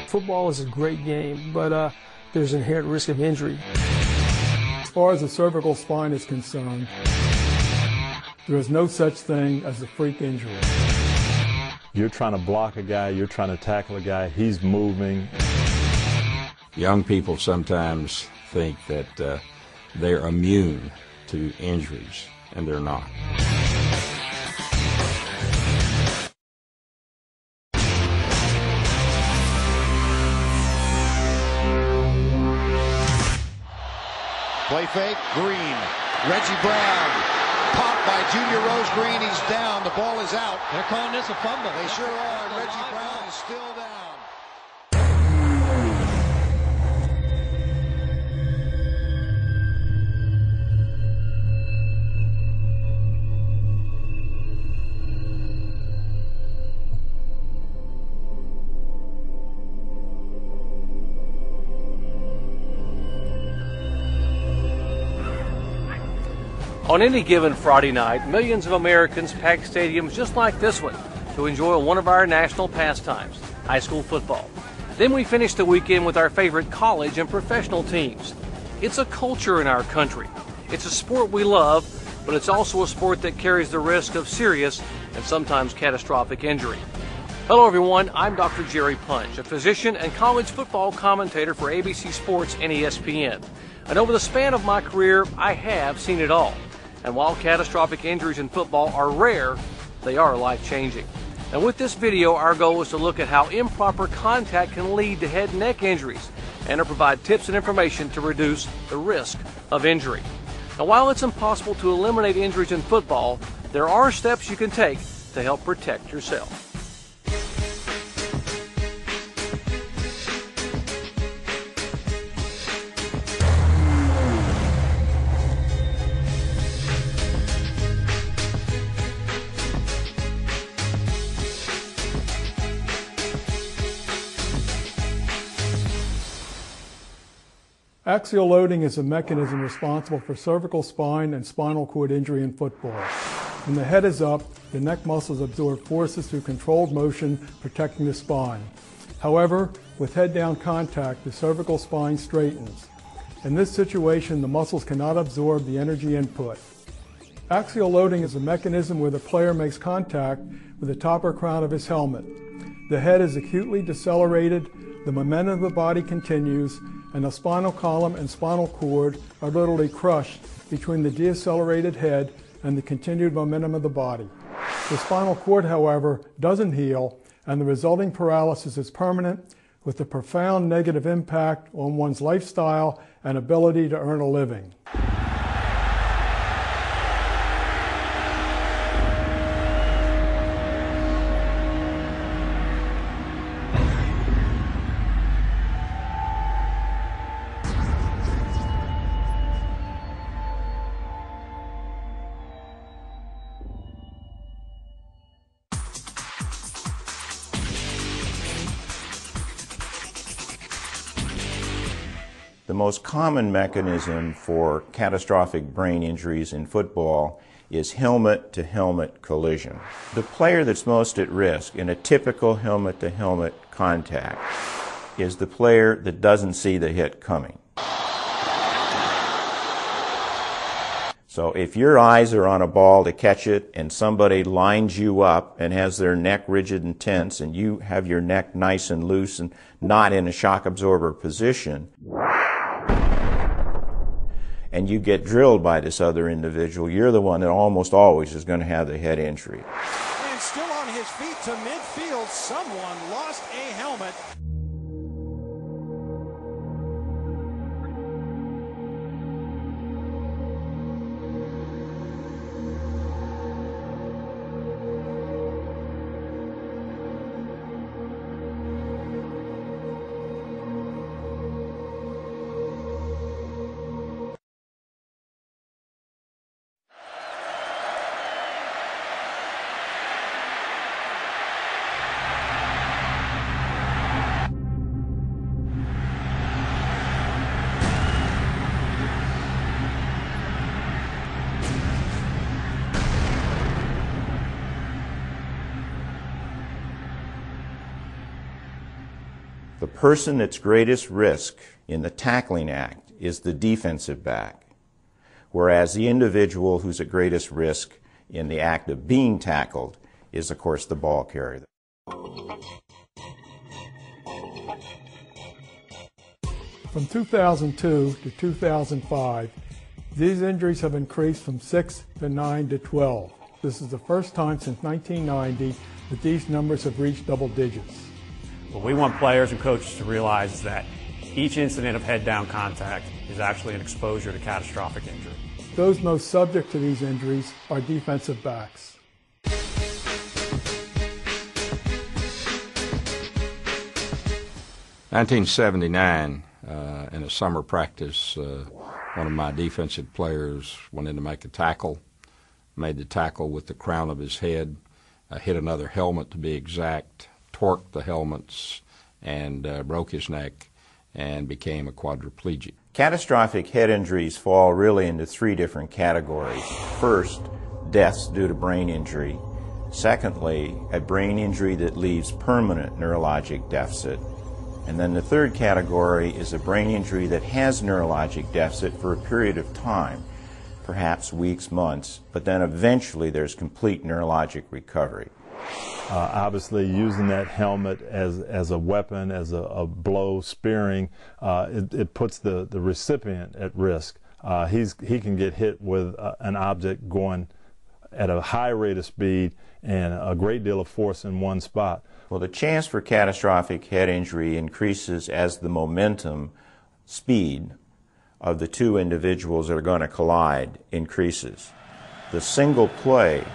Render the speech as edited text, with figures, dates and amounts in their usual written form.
Football is a great game, but there's inherent risk of injury. As far as the cervical spine is concerned, there is no such thing as a freak injury. You're trying to block a guy, you're trying to tackle a guy, he's moving. Young people sometimes think that they're immune to injuries, and they're not. Play fake, Green. Reggie Brown. Popped by Junior Rose Green. He's down. The ball is out. They're calling this a fumble. They sure are. Reggie Brown is still down. On any given Friday night, millions of Americans pack stadiums just like this one to enjoy one of our national pastimes, high school football. Then we finish the weekend with our favorite college and professional teams. It's a culture in our country. It's a sport we love, but it's also a sport that carries the risk of serious and sometimes catastrophic injury. Hello everyone, I'm Dr. Jerry Punch, a physician and college football commentator for ABC Sports and ESPN. And over the span of my career, I have seen it all. And while catastrophic injuries in football are rare, they are life-changing. And with this video, our goal is to look at how improper contact can lead to head and neck injuries and to provide tips and information to reduce the risk of injury. Now, while it's impossible to eliminate injuries in football, there are steps you can take to help protect yourself. Axial loading is a mechanism responsible for cervical spine and spinal cord injury in football. When the head is up, the neck muscles absorb forces through controlled motion, protecting the spine. However, with head-down contact, the cervical spine straightens. In this situation, the muscles cannot absorb the energy input. Axial loading is a mechanism where the player makes contact with the top or crown of his helmet. The head is acutely decelerated, the momentum of the body continues, and the spinal column and spinal cord are literally crushed between the decelerated head and the continued momentum of the body. The spinal cord, however, doesn't heal, and the resulting paralysis is permanent, with a profound negative impact on one's lifestyle and ability to earn a living. The most common mechanism for catastrophic brain injuries in football is helmet-to-helmet collision. The player that's most at risk in a typical helmet-to-helmet contact is the player that doesn't see the hit coming. So if your eyes are on a ball to catch it and somebody lines you up and has their neck rigid and tense and you have your neck nice and loose and not in a shock absorber position, and you get drilled by this other individual, you're the one that almost always is going to have the head injury. And still on his feet to midfield, someone lost a helmet. The person that's greatest risk in the tackling act is the defensive back, whereas the individual who's at greatest risk in the act of being tackled is, of course, the ball carrier. From 2002 to 2005, these injuries have increased from 6 to 9 to 12. This is the first time since 1990 that these numbers have reached double digits. What we want players and coaches to realize is that each incident of head-down contact is actually an exposure to catastrophic injury. Those most subject to these injuries are defensive backs. 1979, in a summer practice, one of my defensive players went in to make a tackle, made the tackle with the crown of his head, hit another helmet to be exact, torqued the helmets, and broke his neck and became a quadriplegic. Catastrophic head injuries fall really into three different categories. First, deaths due to brain injury. Secondly, a brain injury that leaves permanent neurologic deficit. And then the third category is a brain injury that has neurologic deficit for a period of time, perhaps weeks, months, but then eventually there's complete neurologic recovery. Obviously, using that helmet as a weapon, as a blow, spearing, it puts the recipient at risk. He can get hit with an object going at a high rate of speed and a great deal of force in one spot. Well, the chance for catastrophic head injury increases as the momentum, speed of the two individuals that are going to collide increases. The single play